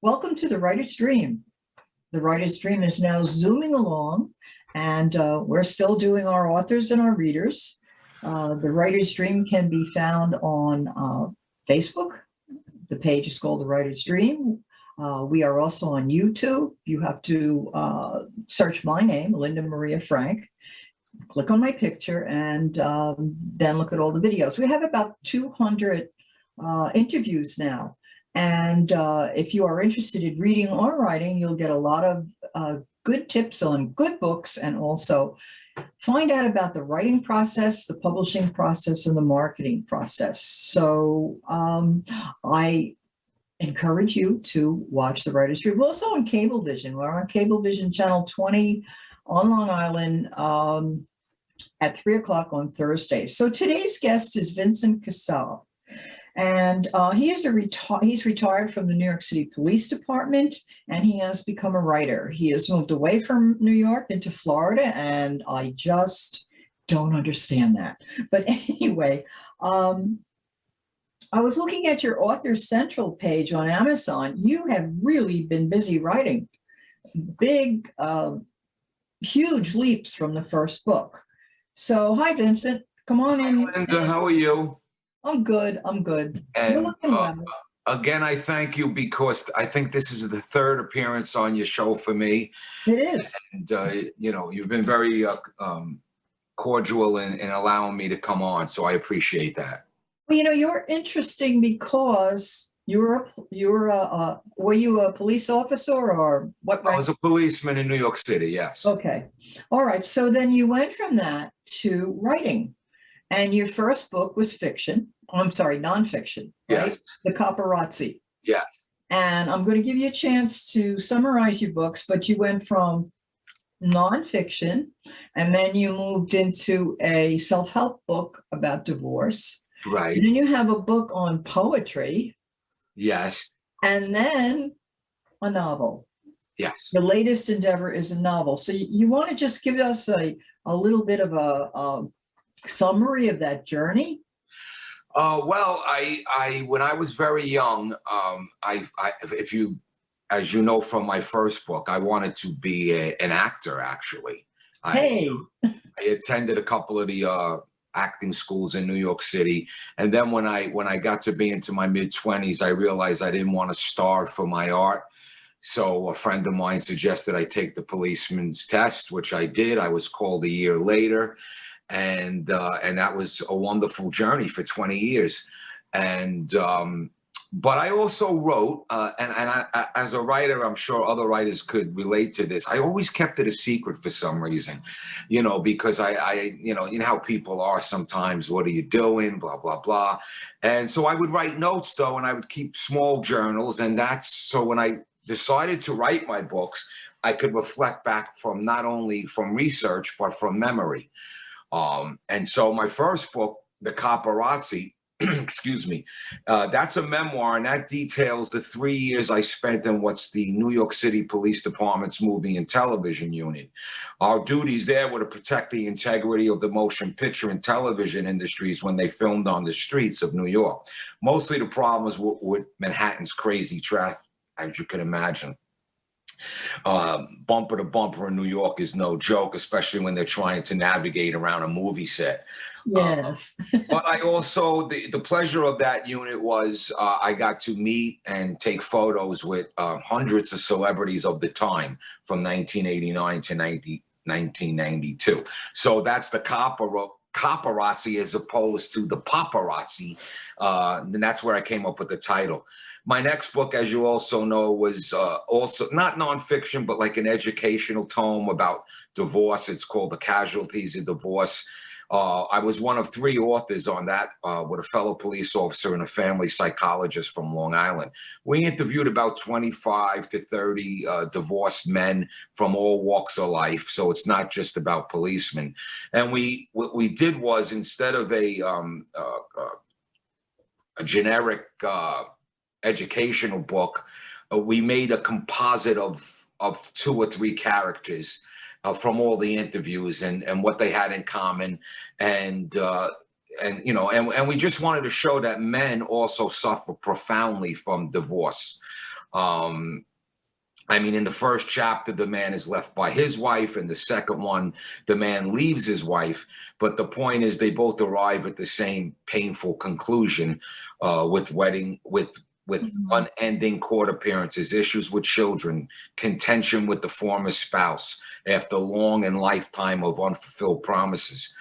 Welcome to the Writer's Dream. The Writer's Dream is now zooming along, and we're still doing our authors and our readers. The Writer's Dream can be found on Facebook. The page is called The Writer's Dream. We are also on YouTube. You have to search my name, Linda Maria Frank. Click on my picture and then look at all the videos. We have about 200 interviews now. And if you are interested in reading or writing, you'll get a lot of good tips on good books, and also find out about the writing process, the publishing process, and the marketing process. So I encourage you to watch The Writer's Dream. We're also on Cablevision. We're on Cablevision Channel 20 on Long Island at 3 o'clock on Thursday. So today's guest is Vincent Casale. And he's retired from the New York City Police Department, and he has become a writer. He has moved away from New York into Florida, and I just don't understand that. But anyway, I was looking at your Authors Central page on Amazon. You have really been busy writing big, huge leaps from the first book. So, hi, Vincent. Come on in. Hi, Linda, how are you? I'm good. I'm good. And again, I thank you because I think this is the third appearance on your show for me. It is. And, you know, you've been very cordial in allowing me to come on, so I appreciate that. Well, you know, you're interesting because were you a police officer or what? I was a policeman in New York City, yes. Okay. All right. So then you went from that to writing. And your first book was fiction. I'm sorry, nonfiction, right? Yes. The Paparazzi. Yes. And I'm going to give you a chance to summarize your books, but you went from nonfiction, and then you moved into a self-help book about divorce. Right. And then you have a book on poetry. Yes. And then a novel. Yes. The latest endeavor is a novel. So you want to just give us a little bit of a summary of that journey? Well, I when I was very young, as you know from my first book, I wanted to be an actor. Actually, Hey. I attended a couple of the acting schools in New York City, and then when I got to be into my mid-20s, I realized I didn't want to star for my art. So a friend of mine suggested I take the policeman's test, which I did. I was called a year later. And that was a wonderful journey for 20 years. And but I also wrote, and I, as a writer, I'm sure other writers could relate to this. I always kept it a secret for some reason, you know, because you know how people are sometimes. What are you doing? Blah blah blah. And so I would write notes though, and I would keep small journals. And that's so when I decided to write my books, I could reflect back from not only from research but from memory. And so my first book, The Paparazzi, excuse me, that's a memoir, and that details the 3 years I spent in what's the New York City Police Department's movie and television unit. Our duties there were to protect the integrity of the motion picture and television industries when they filmed on the streets of New York. Mostly the problem was with Manhattan's crazy traffic, as you can imagine. Bumper to bumper in New York is no joke, especially when they're trying to navigate around a movie set. Yes. But I also, the pleasure of that unit was I got to meet and take photos with hundreds of celebrities of the time from 1989 to 1992. So that's the Paparazzi as opposed to the Paparazzi. And that's where I came up with the title. My next book, as you also know, was also not nonfiction, but like an educational tome about divorce. It's called The Casualties of Divorce. I was one of 3 authors on that with a fellow police officer and a family psychologist from Long Island. We interviewed about 25 to 30 divorced men from all walks of life. So it's not just about policemen. And what we did was, instead of a generic educational book, we made a composite of 2 or 3 characters from all the interviews and what they had in common, and you know, and we just wanted to show that men also suffer profoundly from divorce. I mean, in the first chapter, the man is left by his wife. In the second one, the man leaves his wife. But the point is, they both arrive at the same painful conclusion, with unending court appearances, issues with children, contention with the former spouse after long and lifetime of unfulfilled promises.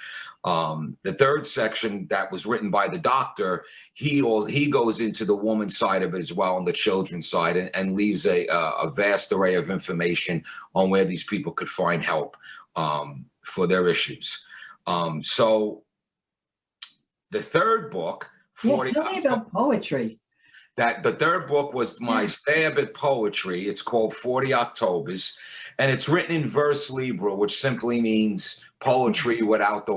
The third section that was written by the doctor, he goes into the woman's side of it as well, and the children's side, and leaves a vast array of information on where these people could find help for their issues. So the third book, Tell me about poetry. That the third book was my stab at poetry. It's called 40 Octobers, and it's written in verse libre, which simply means poetry without the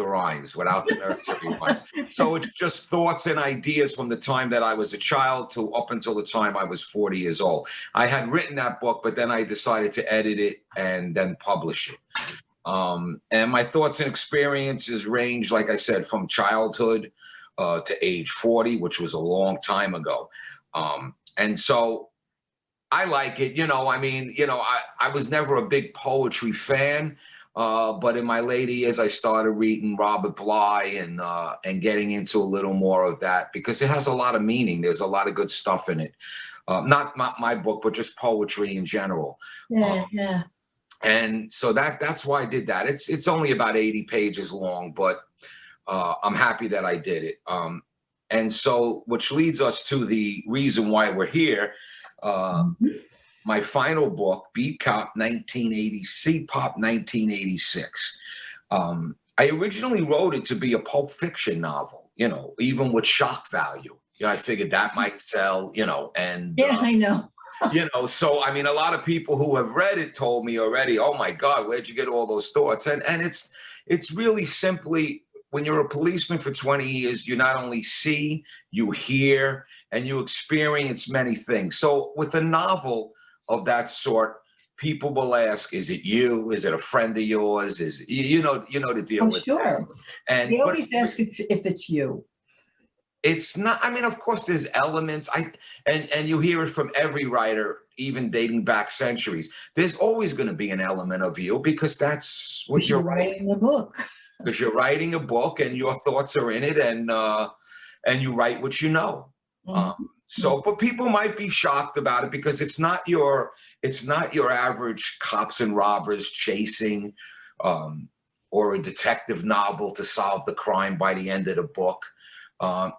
rhymes, without the nursery rhymes. So it's just thoughts and ideas from the time that I was a child to up until the time I was 40 years old. I had written that book, but then I decided to edit it and then publish it. And my thoughts and experiences range, like I said, from childhood to age 40, which was a long time ago. And so I like it. I mean, I was never a big poetry fan, but in my later years, I started reading Robert Bly and getting into a little more of that, because it has a lot of meaning. There's a lot of good stuff in it. Not my book, but just poetry in general. Yeah. And so that's why I did that. It's only about 80 pages long, but I'm happy that I did it. And so, which leads us to the reason why we're here. My final book, Beat Cop 1980, C-Pop 1986. I originally wrote it to be a Pulp Fiction novel, even with shock value. I figured that might sell, and I know. So I mean, a lot of people who have read it told me already, oh my God, where'd you get all those thoughts? And it's really simply, when you're a policeman for 20 years, you not only see, you hear, and you experience many things. So with a novel of that sort, people will ask, is it you? Is it a friend of yours? Is you know the deal with sure. that. And they always ask if it's you. It's not. I mean, of course, there's elements. And you hear it from every writer, even dating back centuries. There's always going to be an element of you, because that's what you're writing the book. Because you're writing a book and your thoughts are in it, and you write what you know. So, but people might be shocked about it, because it's not your average cops and robbers chasing, or a detective novel to solve the crime by the end of the book.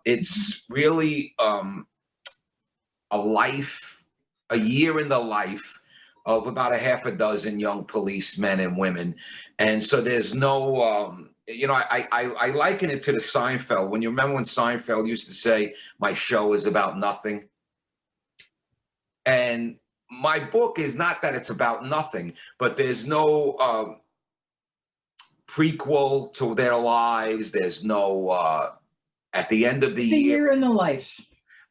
It's really a year in the life of about a half a dozen young policemen and women. And so there's no, I liken it to the Seinfeld. When you remember when Seinfeld used to say, my show is about nothing. And my book is not that it's about nothing, but there's no prequel to their lives. There's no, at the end of the year. It's a year in the life.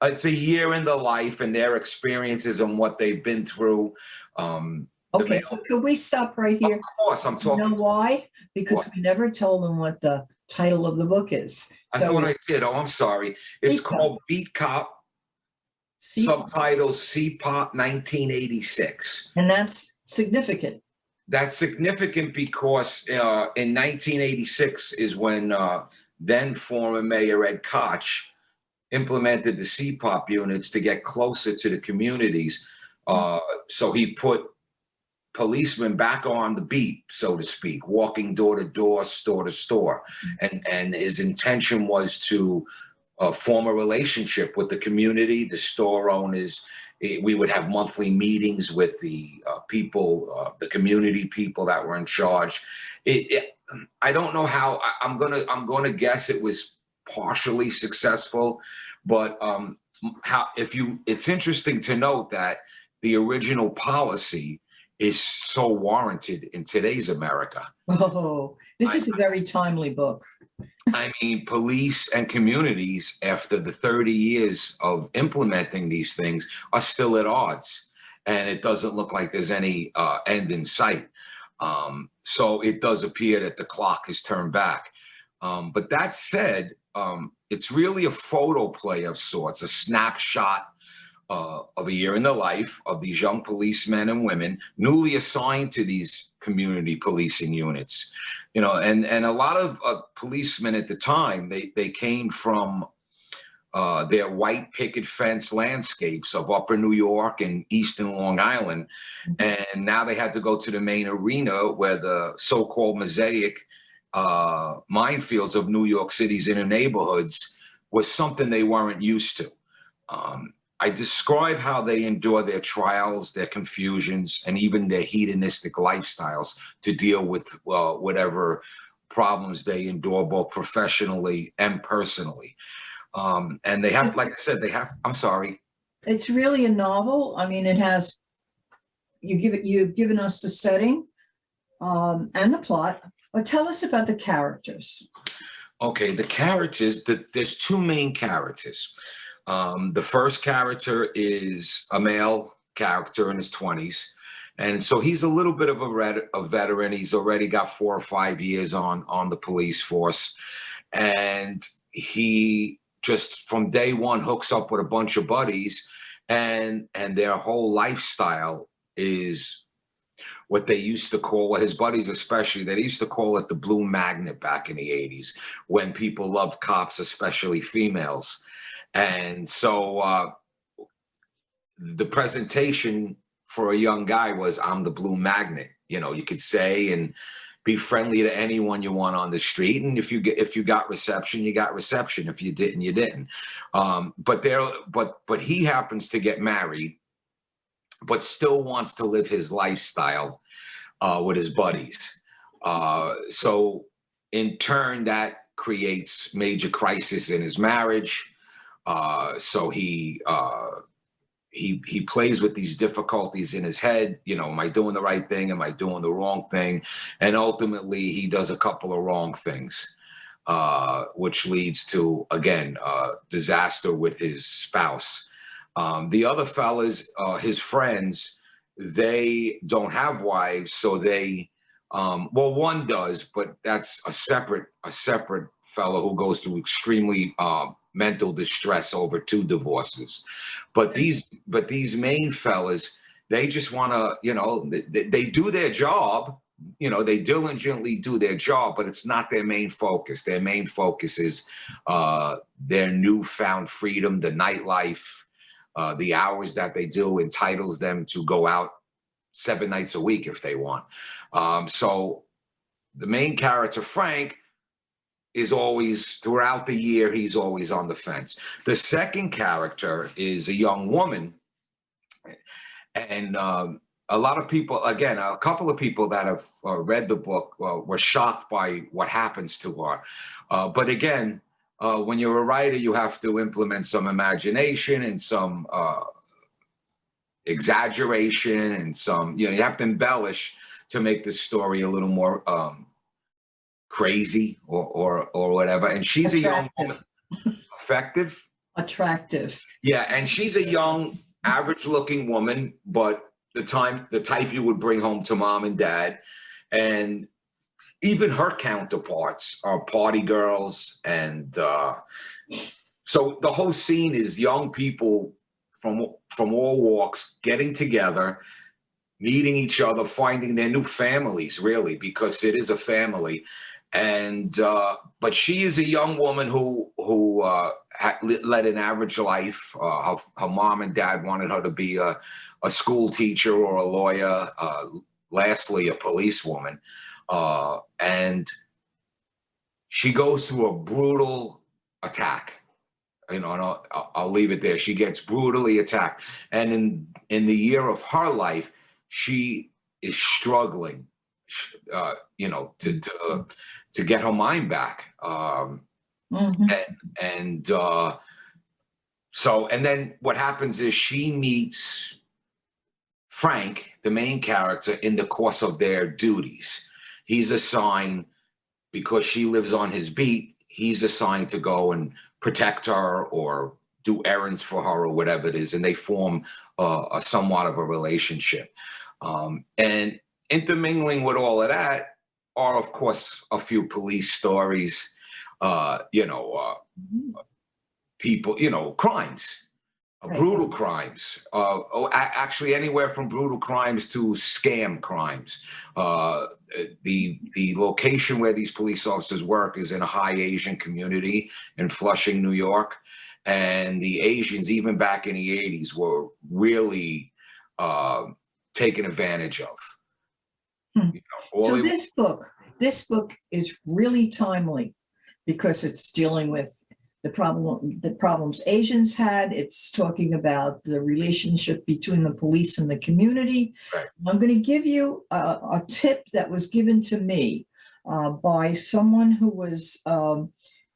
It's a year in the life and their experiences and what they've been through. Okay, so could we stop right here? Of course, I'm talking. You know why? Because we never told them what the title of the book is. I thought I did. Oh, I'm sorry. It's called Beat Cop. Subtitle C-Pop 1986. And that's significant. That's significant because in 1986 is when then former Mayor Ed Koch implemented the C-Pop units to get closer to the communities. So he put policemen back on the beat, so to speak, walking door to door, store to store. And his intention was to form a relationship with the community, the store owners. We would have monthly meetings with the people, the community people that were in charge. I don't know how. I'm gonna guess it was partially successful, but it's interesting to note that the original policy is so warranted in today's America. Oh, this is a very timely book. I mean, police and communities, after the 30 years of implementing these things, are still at odds, and it doesn't look like there's any end in sight. So it does appear that the clock has turned back. But that said, it's really a photo play of sorts, a snapshot of a year in the life of these young policemen and women newly assigned to these community policing units. You know, and a lot of policemen at the time, they came from their white picket fence landscapes of upper New York and eastern Long Island. And now they had to go to the main arena where the so-called mosaic minefields of New York City's inner neighborhoods was something they weren't used to. I describe how they endure their trials, their confusions, and even their hedonistic lifestyles to deal with whatever problems they endure, both professionally and personally. And they have, like I said, I'm sorry. It's really a novel. I mean, you've given us the setting and the plot, but tell us about the characters. Okay, the characters, there's two main characters. The first character is a male character in his 20s. And so he's a little bit of a veteran. He's already got 4 or 5 years on the police force. And he just from day one hooks up with a bunch of buddies, and their whole lifestyle is what they used to call, well, his buddies especially, they used to call it the blue magnet back in the 80s, when people loved cops, especially females. And so the presentation for a young guy was, I'm the blue magnet. You know, you could say and be friendly to anyone you want on the street, and if you got reception, you got reception. If you didn't, you didn't. But he happens to get married, but still wants to live his lifestyle with his buddies. So in turn, that creates major crisis in his marriage. So he plays with these difficulties in his head. You know, am I doing the right thing? Am I doing the wrong thing? And ultimately, he does a couple of wrong things, which leads to, again, disaster with his spouse. The other fellas, his friends, they don't have wives, so they, well, one does, but that's a separate fellow who goes through extremely mental distress over 2 divorces. But these main fellas, they just want to, you know, they do their job, you know, they diligently do their job, but it's not their main focus. Their main focus is their newfound freedom, the nightlife, the hours that they do entitles them to go out 7 nights a week if they want. So the main character, Frank, is always, throughout the year, he's always on the fence. The second character is a young woman. And a lot of people, again, a couple of people that have read the book were shocked by what happens to her. But again, when you're a writer, you have to implement some imagination and some exaggeration and some, you know, you have to embellish to make the story a little more crazy or whatever. And she's Attractive. a young woman. Effective? Attractive. Yeah, and she's a young, average-looking woman, but the type you would bring home to mom and dad. And even her counterparts are party girls. And so the whole scene is young people from all walks getting together, meeting each other, finding their new families, really, because it is a family. And but she is a young woman who led an average life. Her mom and dad wanted her to be a school teacher or a lawyer. Lastly, a policewoman. And she goes through a brutal attack. You know, and I'll leave it there. She gets brutally attacked, and in the year of her life, she is struggling. You know, to get her mind back. And then what happens is she meets Frank, the main character, in the course of their duties. He's assigned, because she lives on his beat, he's assigned to go and protect her or do errands for her or whatever it is. And they form a somewhat of a relationship. And intermingling with all of that are, of course, a few police stories, you know, people, you know, crimes. Brutal crimes, actually anywhere from brutal crimes to scam crimes. The location where these police officers work is in a high Asian community in Flushing, New York, and the Asians, even back in the 80s, were really taken advantage of. You know, So this book is really timely because it's dealing with the problems Asians had. It's talking about the relationship between the police and the community. Right. I'm going to give you a tip that was given to me by someone who was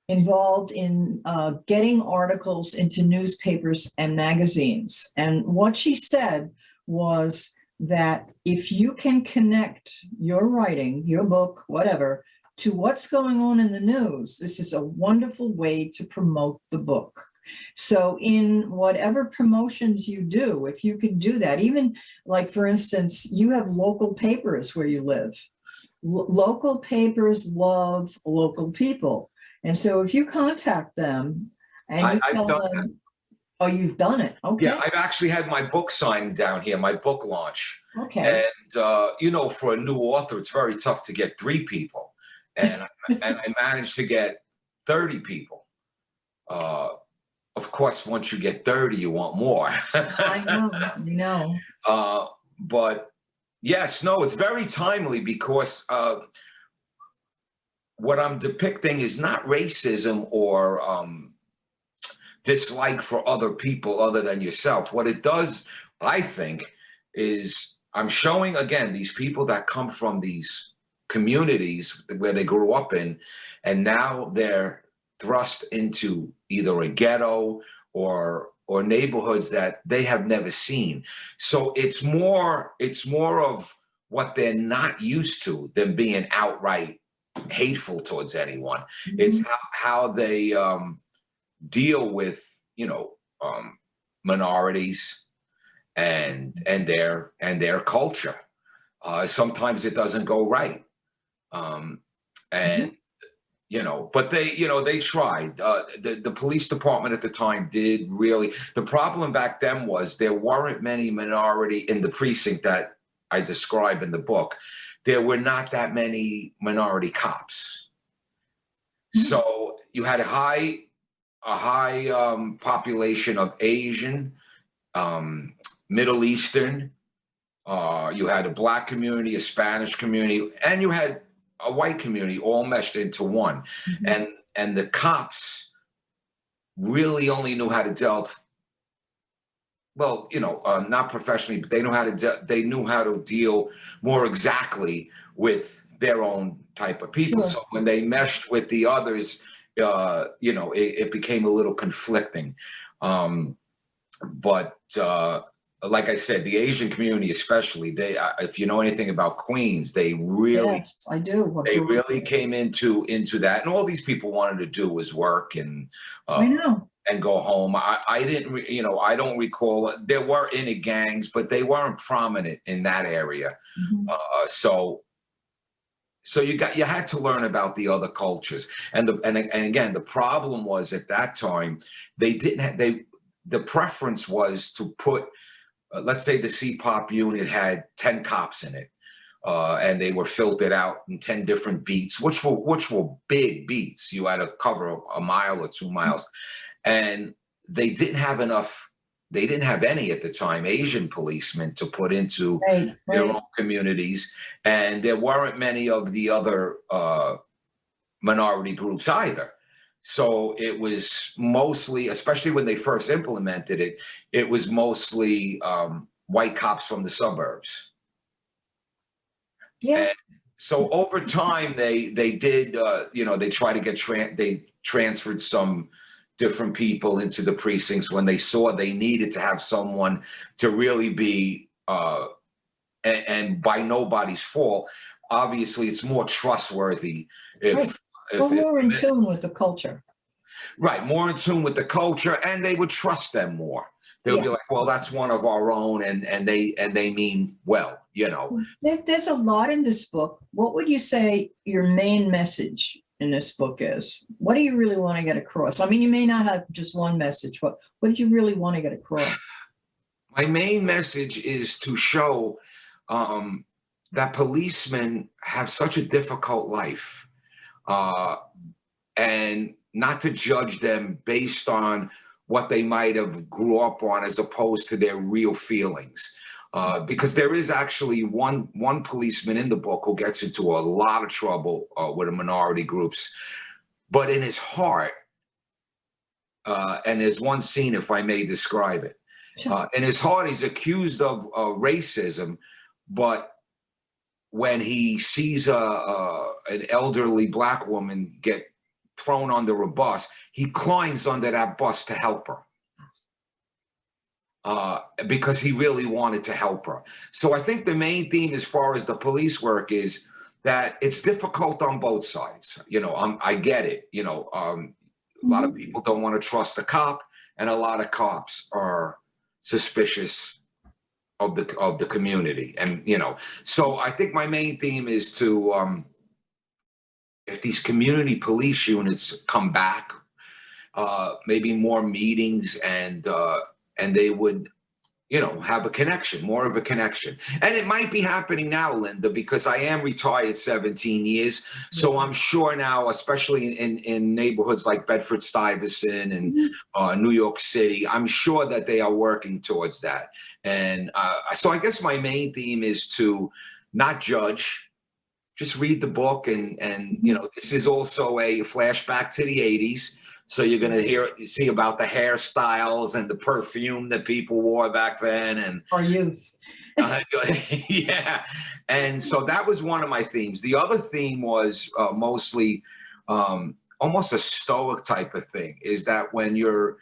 involved in getting articles into newspapers and magazines. And what she said was that if you can connect your writing, your book, whatever, to what's going on in the news, this is a wonderful way to promote the book. So in whatever promotions you do, if you can do that, even like, for instance, you have local papers where you live. Local papers love local people. And so if you contact them and you I've tell done them, oh, you've done it. Okay. Yeah, I've actually had my book signing down here, my book launch. Okay. And, you know, for a new author, it's very tough to get 3 people. And I managed to get 30 people. Of course, once you get 30, you want more. I know. But yes, no, it's very timely because what I'm depicting is not racism or dislike for other people other than yourself. What it does, I think, is I'm showing, again, these people that come from these communities where they grew up in, and now they're thrust into either a ghetto or neighborhoods that they have never seen. So it's more of what they're not used to than being outright hateful towards anyone. Mm-hmm. It's how they deal with, you know, minorities and their culture. Sometimes it doesn't go right. And, you know, but they tried. The police department at the time did really. The problem back then was there weren't many minority in the precinct that I describe in the book. There were not that many minority cops. So you had a high population of Asian, Middle Eastern. You had a Black community, a Spanish community, and you had a white community all meshed into one. Mm-hmm. And the cops really only knew how to deal, well, you know, not professionally, but they knew how to deal more exactly with their own type of people. Sure. So when they meshed with the others, you know, it became a little conflicting. But like I said, the Asian community, especially, if you know anything about Queens, they really, yes, I do. They really came into that, and all these people wanted to do was work and I know. And go home. I didn't, you know, I don't recall. There were any gangs, but they weren't prominent in that area. Mm-hmm. So you had to learn about the other cultures, and again, the problem was at that time the preference was to put. Let's say the CPOP unit had 10 cops in it, and they were filtered out in 10 different beats, which were big beats. You had to cover a mile or 2 miles, and they didn't have enough. They didn't have any at the time Asian policemen to put into their own communities, and there weren't many of the other minority groups either. So it was mostly, especially when they first implemented it, it was mostly white cops from the suburbs. Yeah. And so over time, they did, you know, they tried to get they transferred some different people into the precincts when they saw they needed to have someone to really be, and by nobody's fault, obviously it's more trustworthy if more in tune with the culture. Right, more in tune with the culture, and they would trust them more. They would be like, well, that's one of our own, and they mean well, you know. There's a lot in this book. What would you say your main message in this book is? What do you really want to get across? I mean, you may not have just one message, but what do you really want to get across? My main message is to show that policemen have such a difficult life, and not to judge them based on what they might have grew up on as opposed to their real feelings. Because there is actually one policeman in the book who gets into a lot of trouble with the minority groups, but in his heart, and there's one scene, if I may describe it, in his heart, he's accused of racism, but when he sees an elderly Black woman get thrown under a bus, he climbs under that bus to help her. Because he really wanted to help her. So I think the main theme as far as the police work is that it's difficult on both sides. You know, I get it. You know, a lot of people don't want to trust a cop, and a lot of cops are suspicious of the community. And, you know, so I think my main theme is to, if these community police units come back, maybe more meetings, and they would, you know, have a connection, more of a connection. And it might be happening now, Linda, because I am retired 17 years. So I'm sure now, especially in neighborhoods like Bedford-Stuyvesant and New York City, I'm sure that they are working towards that. And so I guess my main theme is to not judge, just read the book. And you know, this is also a flashback to the 80s. So you're going to see about the hairstyles and the perfume that people wore back then. And Our youth. yeah. And so that was one of my themes. The other theme was mostly almost a stoic type of thing, is that when you're,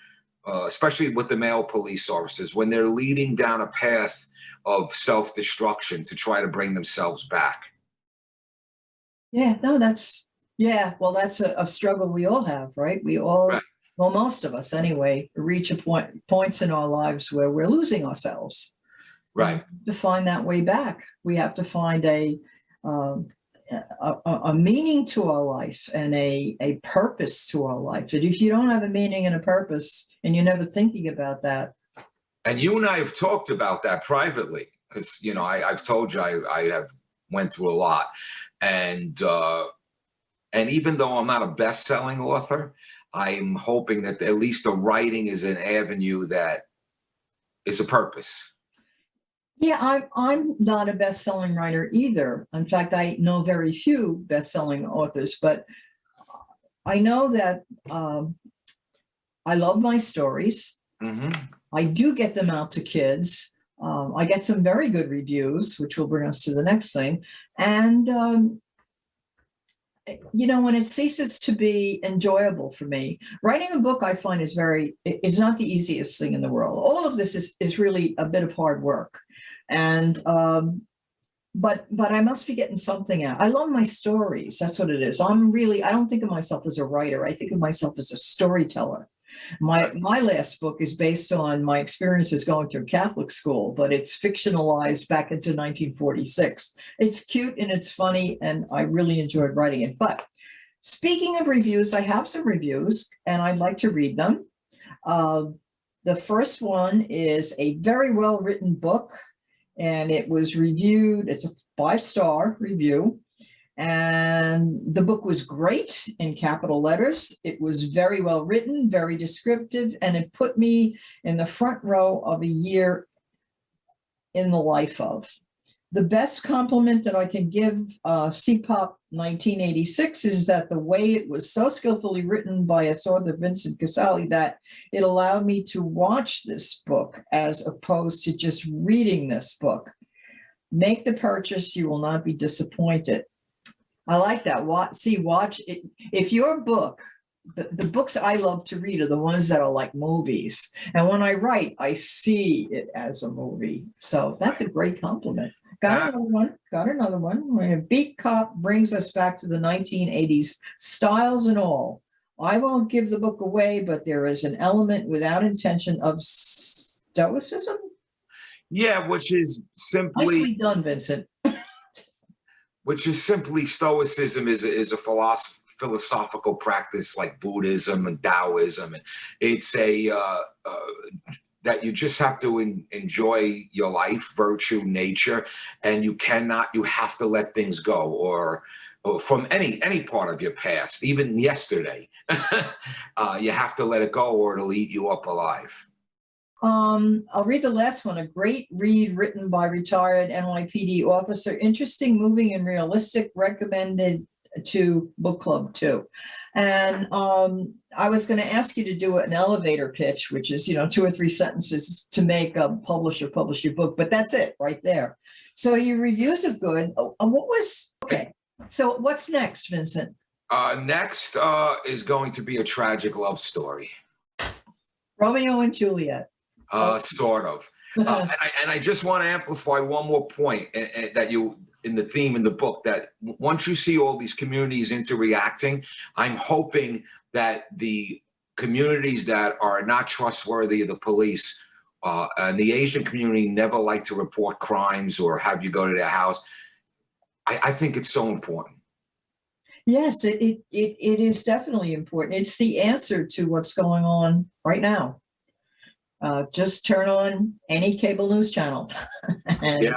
especially with the male police officers, when they're leading down a path of self-destruction to try to bring themselves back. Yeah, no, yeah, well, that's a struggle we all have, right? We all, Right. well, most of us anyway, reach points in our lives where we're losing ourselves. Right. To find that way back, we have to find a meaning to our life and a purpose to our life. And if you don't have a meaning and a purpose, and you're never thinking about that. And you and I have talked about that privately, because, you know, I've told you I have went through a lot. And even though I'm not a best-selling author, I'm hoping that at least the writing is an avenue that is a purpose. Yeah, I'm not a best-selling writer either. In fact, I know very few best-selling authors, but I know that I love my stories. I do get them out to kids. I get some very good reviews, which will bring us to the next thing. And you know, when it ceases to be enjoyable for me, writing a book, I find is not the easiest thing in the world. All of this is really a bit of hard work. And, but I must be getting something out. I love my stories. That's what it is. I don't think of myself as a writer. I think of myself as a storyteller. My last book is based on my experiences going through Catholic school, but it's fictionalized back into 1946. It's cute and it's funny, and I really enjoyed writing it. But speaking of reviews, I have some reviews, and I'd like to read them. The first one is a very well-written book, and it was reviewed. It's a 5-star review. And the book was great, in capital letters. It was very well written, very descriptive, and it put me in the front row of a year in the life of. The best compliment that I can give CPOP 1986 is that the way it was so skillfully written by its author, Vincent Casale, that it allowed me to watch this book as opposed to just reading this book. Make the purchase, you will not be disappointed. I like that. Watch it. If your book, the books I love to read are the ones that are like movies. And when I write, I see it as a movie. So that's a great compliment. Got another one. Beat Cop brings us back to the 1980s, styles and all. I won't give the book away, but there is an element without intention of stoicism. Yeah, which is simply Nicely done, Vincent. which is simply stoicism is a philosophical practice like Buddhism and Taoism. And it's that you just have to enjoy your life, virtue, nature, and you have to let things go, or from any part of your past, even yesterday. You have to let it go or it'll eat you up alive. I'll read the last one. A great read written by retired NYPD officer. Interesting, moving, and realistic. Recommended to book club too. And I was going to ask you to do an elevator pitch, which is 2 or 3 sentences to make a publisher publish your book, but that's it right there. So your reviews are good. Okay? So what's next, Vincent? Next is going to be a tragic love story. Romeo and Juliet. Sort of. And I just want to amplify one more point that in the theme in the book, that once you see all these communities interreacting, I'm hoping that the communities that are not trustworthy of the police and the Asian community never like to report crimes or have you go to their house. I think it's so important. Yes, it is definitely important. It's the answer to what's going on right now. Just turn on any cable news channel. I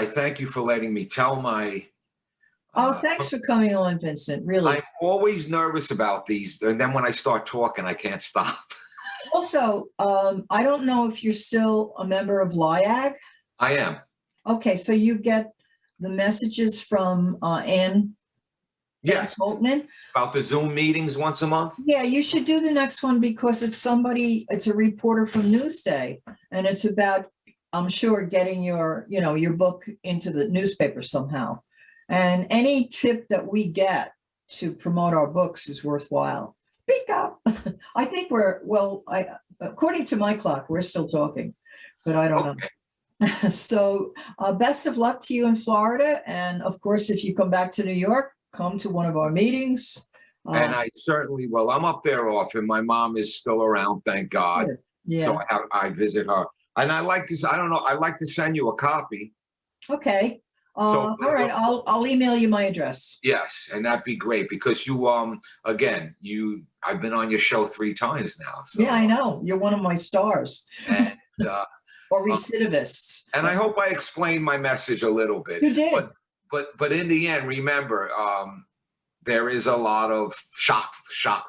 thank you for letting me tell my. Thanks for coming on, Vincent. Really, I'm always nervous about these, and then when I start talking, I can't stop. Also, I don't know if you're still a member of LIAG. I am. Okay, so you get the messages from Ann. Yes. Holtman. About the Zoom meetings once a month? Yeah, you should do the next one because it's a reporter from Newsday, and it's about, I'm sure, getting your book into the newspaper somehow. And any tip that we get to promote our books is worthwhile. Speak up. I think according to my clock, we're still talking, but I don't know. So best of luck to you in Florida. And of course, if you come back to New York, come to one of our meetings. And I certainly will. I'm up there often. My mom is still around, thank God. Good. Yeah. So I visit her. And I like to send you a copy. Okay. All right. I'll email you my address. Yes, and that'd be great because I've been on your show 3 times now. So. Yeah, I know. You're one of my stars. And, or recidivists. And I hope I explained my message a little bit. You did. But in the end, remember, there is a lot of shock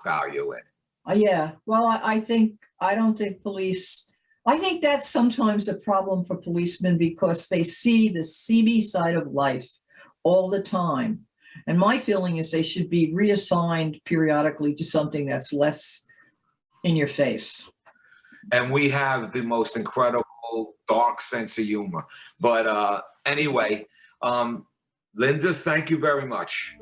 value in it. Yeah. Well, I don't think police. I think that's sometimes a problem for policemen because they see the seedy side of life all the time. And my feeling is they should be reassigned periodically to something that's less in your face. And we have the most incredible dark sense of humor. But anyway, Linda, thank you very much.